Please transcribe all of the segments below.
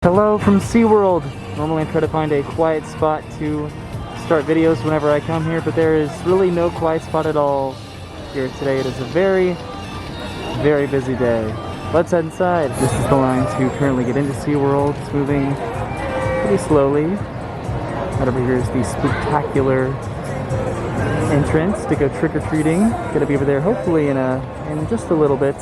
Hello from SeaWorld. Normally I try to find a quiet spot to start videos whenever I come here, but there is really no quiet spot at all here today. It is a very, very busy day. Let's head inside. This is the line to currently get into SeaWorld. It's moving pretty slowly. Right over here is the Spooktacular entrance to go trick-or-treating. Gonna be over there hopefully in just a little bit.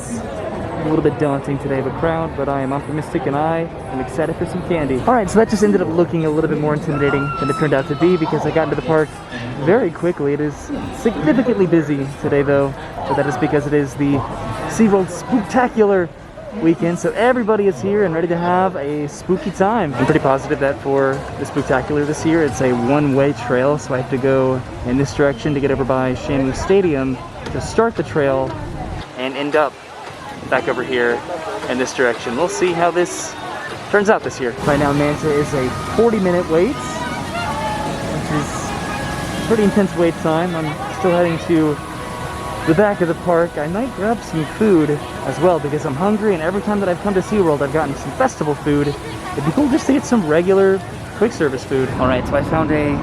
A little bit daunting today of a crowd, but I am optimistic and I am excited for some candy. Alright, so that just ended up looking a little bit more intimidating than it turned out to be because I got into the park very quickly. It is significantly busy today though, but that is because it is the SeaWorld's Spooktacular weekend, so everybody is here and ready to have a spooky time. I'm pretty positive that for the Spooktacular this year, it's a one-way trail, so I have to go in this direction to get over by Shamu Stadium to start the trail and end up back over here in this direction. We'll see how this turns out this year. Right now Manta is a 40-minute wait, which is a pretty intense wait time. I'm still heading to the back of the park. I might grab some food as well because I'm hungry, and every time that I've come to SeaWorld I've gotten some festival food. It'd be cool just to get some regular quick service food. Alright, so I found a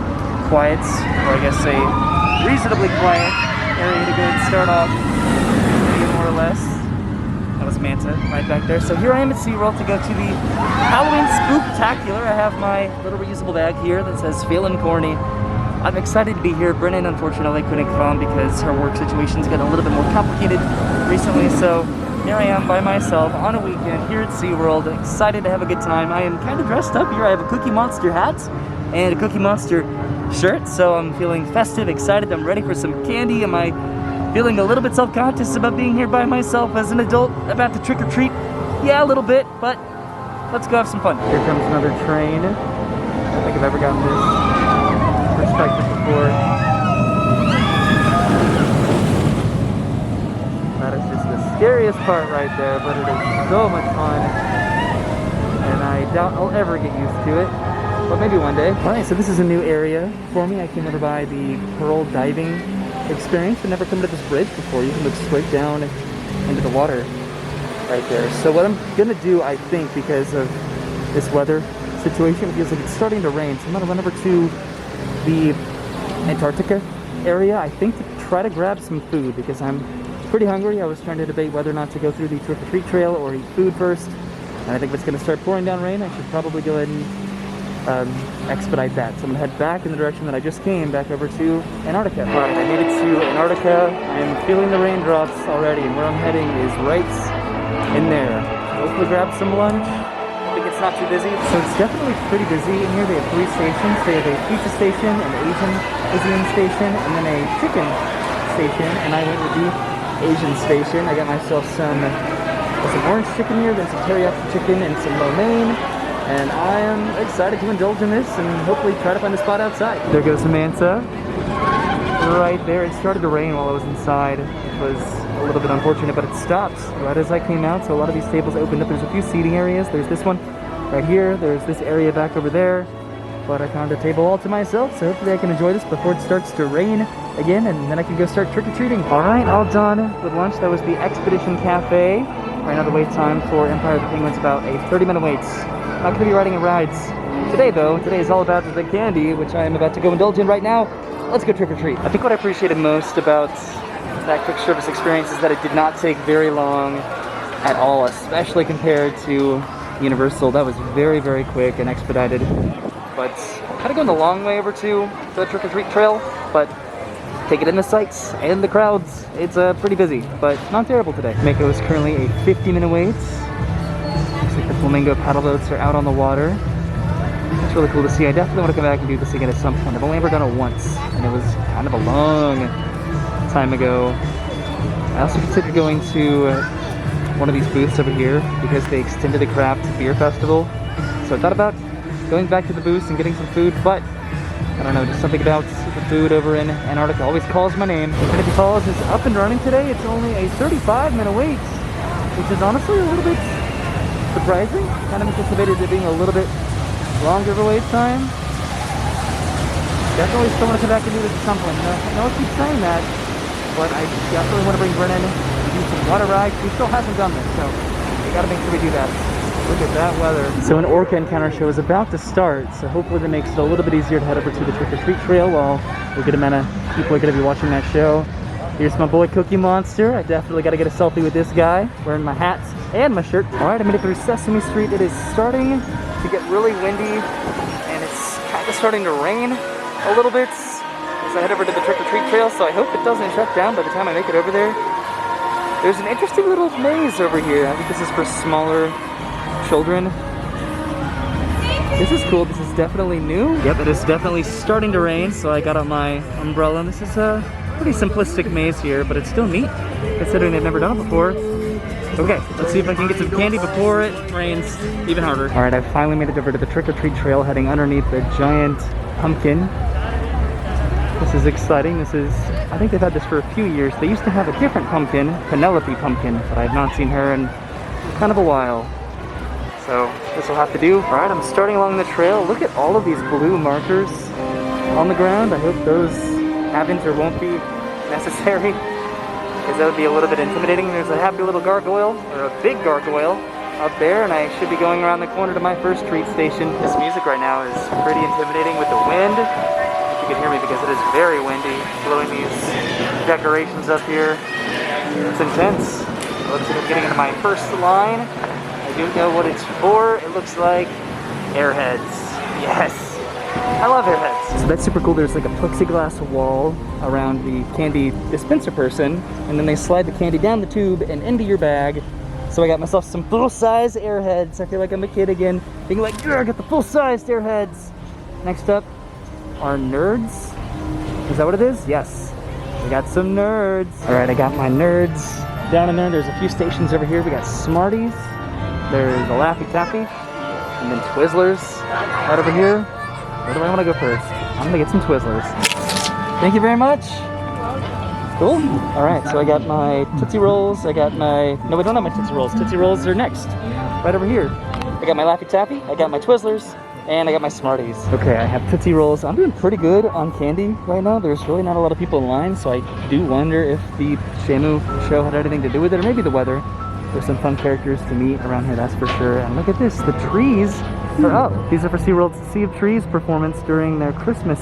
quiet, or I guess a reasonably quiet area to go and start off, more or less. That was Manta right back there. So here I am at SeaWorld to go to the Halloween Spooktacular. I have my little reusable bag here that says "Feelin' Corny." I'm excited to be here. Brennan unfortunately couldn't come because her work situation's getting a little bit more complicated recently. So here I am by myself on a weekend here at SeaWorld. Excited to have a good time. I am kind of dressed up here. I have a Cookie Monster hat and a Cookie Monster shirt. So I'm feeling festive, excited. I'm ready for some candy. Am I feeling a little bit self-conscious about being here by myself as an adult about to trick-or-treat? Yeah, a little bit, but let's go have some fun. Here comes another train. I don't think I've ever gotten this perspective before. That is just the scariest part right there, but it is so much fun. And I doubt I'll ever get used to it, but maybe one day. Alright, so this is a new area for me. I came over by the Pearl diving experience. I've never come to this bridge before. You can look straight down into the water right there. So what I'm gonna do, I think, because of this weather situation, it feels like it's starting to rain, so I'm gonna run over to the Antarctica area, I think, to try to grab some food because I'm pretty hungry. I was trying to debate whether or not to go through the trick-or-treat trail or eat food first, and I think if it's gonna start pouring down rain, I should probably go ahead and expedite that. So I'm gonna head back in the direction that I just came, back over to Antarctica. Alright, I made it to Antarctica. I'm feeling the raindrops already, and where I'm heading is right in there. Hopefully grab some lunch. I think it's not too busy. So it's definitely pretty busy in here. They have 3 stations. They have a pizza station, an Asian cuisine station, and then a chicken station, and I went with the Asian station. I got myself some orange chicken here, then some teriyaki chicken, and some lo mein. And I am excited to indulge in this and hopefully try to find a spot outside. There goes Manta. Right there. It started to rain while I was inside, which was a little bit unfortunate, but it stopped right as I came out. So a lot of these tables opened up. There's a few seating areas. There's this one right here. There's this area back over there. But I found a table all to myself, so hopefully I can enjoy this before it starts to rain again, and then I can go start trick-or-treating. Alright, all done with lunch. That was the Expedition Cafe. Right now the wait time for Empire of the Penguins about a 30-minute wait. Not going to be riding in rides today though. Today is all about the candy, which I am about to go indulge in right now. Let's go trick-or-treat. I think what I appreciated most about that quick service experience is that it did not take very long at all, especially compared to Universal. That was very, very quick and expedited. But I'm kind of going the long way over to the trick-or-treat trail, but take it in the sights and the crowds. It's pretty busy, but not terrible today. Mako is currently a 50-minute wait. Looks like the flamingo paddle boats are out on the water. It's really cool to see. I definitely want to come back and do this again at some point. I've only ever done it once, and it was kind of a long time ago. I also considered going to one of these booths over here because they extended the craft beer festival. So I thought about going back to the booths and getting some food, but I don't know, just something about the food over in Antarctica always calls my name. Infinity Falls is up and running today. It's only a 35-minute wait, which is honestly a little bit surprising. Kind of anticipated it being a little bit longer of a wait time. Definitely still want to come back and do this at some point. I know I keep saying that, but I definitely want to bring Brennan and do some water rides. We still haven't done this, so we gotta make sure we do that. Look at that weather. So an orca encounter show is about to start, so hopefully that makes it a little bit easier to head over to the trick-or-treat trail while a good amount of people are going to be watching that show. Here's my boy Cookie Monster. I definitely got to get a selfie with this guy, wearing my hat and my shirt. All right, I made it through Sesame Street. It is starting to get really windy, and it's kind of starting to rain a little bit as I head over to the trick-or-treat trail, so I hope it doesn't shut down by the time I make it over there. There's an interesting little maze over here. I think this is for smaller children. This is cool. This is definitely new. Yep, it is definitely starting to rain, so I got out my umbrella. And this is a pretty simplistic maze here, but it's still neat considering I've never done it before. Okay, let's see if I can get some candy before it rains even harder. All right, I finally made it over to the trick-or-treat trail, heading underneath the giant pumpkin. This is exciting. This is, I think they've had this for a few years. They used to have a different pumpkin, Penelope Pumpkin, but I've not seen her in kind of a while. So this will have to do. All right, I'm starting along the trail. Look at all of these blue markers on the ground. I hope those haven't or won't be necessary, because that would be a little bit intimidating. There's a happy little gargoyle, or a big gargoyle, up there, and I should be going around the corner to my first treat station. This music right now is pretty intimidating with the wind. You can hear me because it is very windy, blowing these decorations up here. It's intense. Looks like I'm getting into my first line. I do know what it's for. It looks like Airheads. Yes, I love Airheads. So that's super cool. There's like a plexiglass wall around the candy dispenser person, and then they slide the candy down the tube and into your bag. So I got myself some full-size Airheads. I feel like I'm a kid again, being like, I got the full-sized Airheads. Next up are nerds. Is that what it is? Yes. We got some nerds. All right, I got my nerds down in there. There's a few stations over here. We got Smarties. There's the Laffy Taffy. And then Twizzlers right over here. Where do I want to go first? I'm gonna get some Twizzlers. Thank you very much. Cool. All right, so I got my Tootsie Rolls. I got my, no, I don't have my Tootsie Rolls. Tootsie Rolls are next, right over here. I got my Laffy Taffy. I got my Twizzlers. And I got my Smarties. Okay, I have Tootsie Rolls. I'm doing pretty good on candy right now. There's really not a lot of people in line, so I do wonder if the Shamu show had anything to do with it, or maybe the weather. There's some fun characters to meet around here, that's for sure. And look at this, the trees are up. These are for SeaWorld's Sea of Trees performance during their Christmas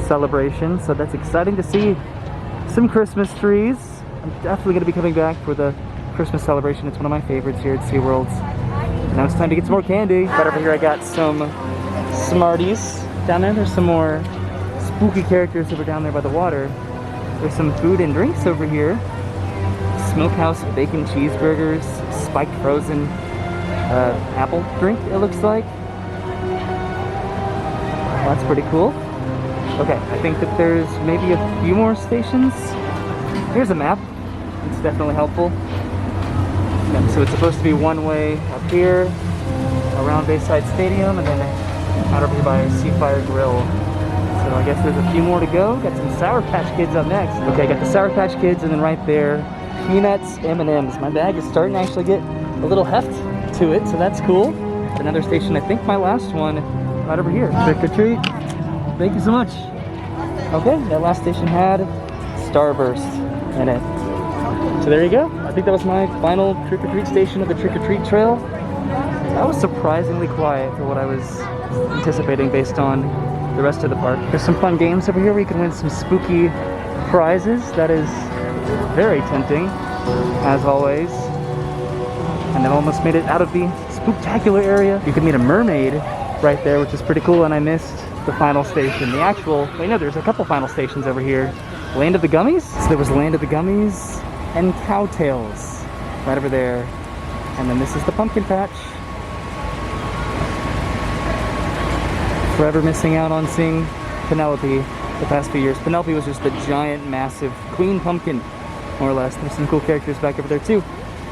celebration, so that's exciting to see some Christmas trees. I'm definitely gonna be coming back for the Christmas celebration. It's one of my favorites here at SeaWorld's. Now it's time to get some more candy. Right over here I got some Smarties. Down there, there's some more spooky characters over down there by the water. There's some food and drinks over here. Smokehouse bacon cheeseburgers, spiked frozen apple drink, it looks like. Well, that's pretty cool. Okay, I think that there's maybe a few more stations. Here's a map. It's definitely helpful. Yeah, so it's supposed to be one way up here, around Bayside Stadium, and then out over here by Seafire Grill. So I guess there's a few more to go. Got some Sour Patch Kids up next. Okay, I got the Sour Patch Kids, and then right there, Peanuts, M&Ms. My bag is starting to actually get a little heft to it, so that's cool. Another station, I think my last one, right over here. Trick or treat. Thank you so much. Okay, that last station had Starburst in it. So there you go. I think that was my final trick-or-treat station of the trick-or-treat trail. That was surprisingly quiet for what I was anticipating based on the rest of the park. There's some fun games over here where you can win some spooky prizes. That is very tempting, as always. And I've almost made it out of the Spooktacular area. You can meet a mermaid right there, which is pretty cool, and I missed the final station. The actual, wait, no, there's a couple final stations over here. Land of the Gummies? So there was Land of the Gummies and Cowtails right over there. And then this is the Pumpkin Patch. Forever missing out on seeing Penelope the past few years. Penelope was just the giant, massive queen pumpkin, more or less. There's some cool characters back over there too.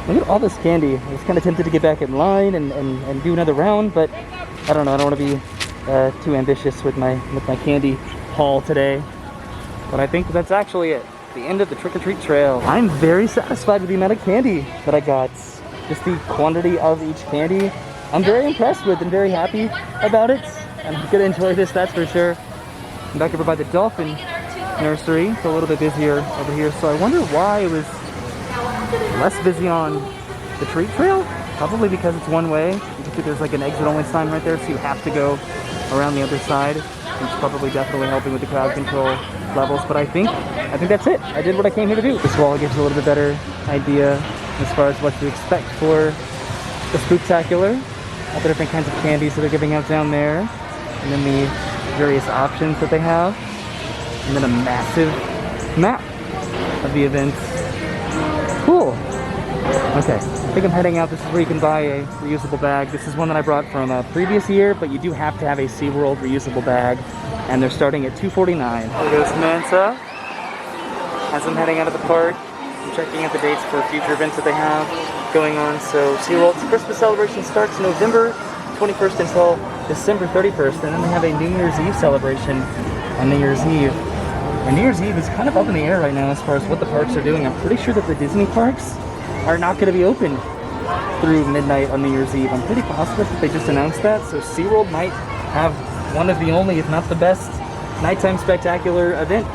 Look at all this candy. I was kind of tempted to get back in line and do another round, but I don't know. I don't want to be too ambitious with my candy haul today. But I think that's actually it. The end of the trick-or-treat trail. I'm very satisfied with the amount of candy that I got. Just the quantity of each candy. I'm very impressed with and very happy about it. I'm gonna enjoy this, that's for sure. I'm back over by the dolphin nursery. It's a little bit busier over here, so I wonder why it was less busy on the treat trail. Probably because it's one way. You can see there's like an exit only sign right there, so you have to go around the other side. It's probably definitely helping with the crowd control levels, but I think that's it. I did what I came here to do. This wall gives you a little bit better idea as far as what to expect for the Spooktacular. All the different kinds of candies that they're giving out down there, and then the various options that they have, and then a massive map of the events. Cool. Okay, I think I'm heading out. This is where you can buy a reusable bag. This is one that I brought from a previous year, but you do have to have a SeaWorld reusable bag, and they're starting at $249. There goes Manta. As I'm heading out of the park, I'm checking out the dates for future events that they have going on. So SeaWorld's Christmas celebration starts November 21st until December 31st, and then they have a New Year's Eve celebration on New Year's Eve. And New Year's Eve is kind of up in the air right now as far as what the parks are doing. I'm pretty sure that the Disney parks are not going to be open through midnight on New Year's Eve. I'm pretty positive that they just announced that, so SeaWorld might have one of the only, if not the best, nighttime spectacular event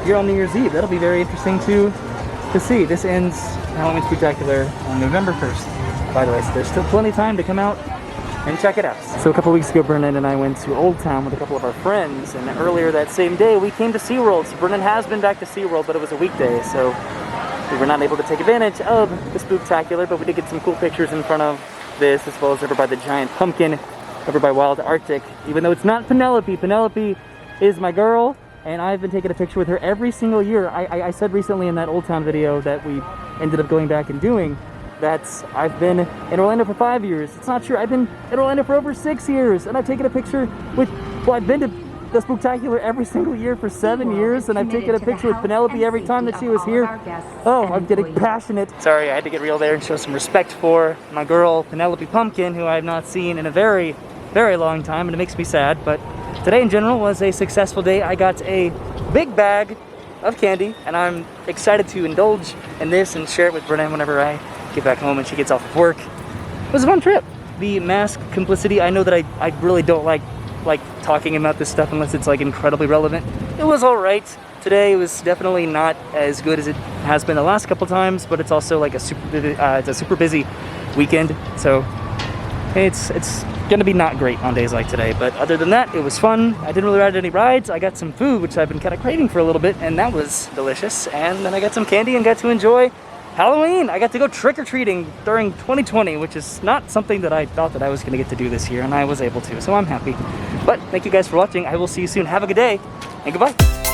here on New Year's Eve. That'll be very interesting to see. This ends Halloween Spooktacular on November 1st, by the way, so there's still plenty of time to come out and check it out. So a couple weeks ago, Brennan and I went to Old Town with a couple of our friends, and earlier that same day, we came to SeaWorld. So Brennan has been back to SeaWorld, but it was a weekday, so we were not able to take advantage of the Spooktacular, but we did get some cool pictures in front of this, as well as over by the giant pumpkin, over by Wild Arctic. Even though it's not Penelope, Penelope is my girl, and I've been taking a picture with her every single year. I said recently in that Old Town video that we ended up going back and doing that I've been in Orlando for 5 years. It's not true. I've been in Orlando for over 6 years, and I've taken a picture with, well, I've been to the Spooktacular every single year for 7 years, and I've taken a picture with Penelope every time that she was here. Oh, I'm getting passionate. Sorry, I had to get real there and show some respect for my girl, Penelope Pumpkin, who I have not seen in a very, very long time, and it makes me sad. But today in general was a successful day. I got a big bag of candy, and I'm excited to indulge in this and share it with Brennan whenever I get back home and she gets off of work. It was a fun trip. The mask complicity, I know that I really don't like talking about this stuff unless it's like incredibly relevant. It was all right. Today was definitely not as good as it has been the last couple times, but it's also like it's a super busy weekend, so it's gonna be not great on days like today. But other than that, it was fun. I didn't really ride any rides. I got some food, which I've been kind of craving for a little bit, and that was delicious. And then I got some candy and got to enjoy Halloween. I got to go trick-or-treating during 2020, which is not something that I thought that I was going to get to do this year, and I was able to, so I'm happy. But thank you guys for watching. I will see you soon. Have a good day, and goodbye.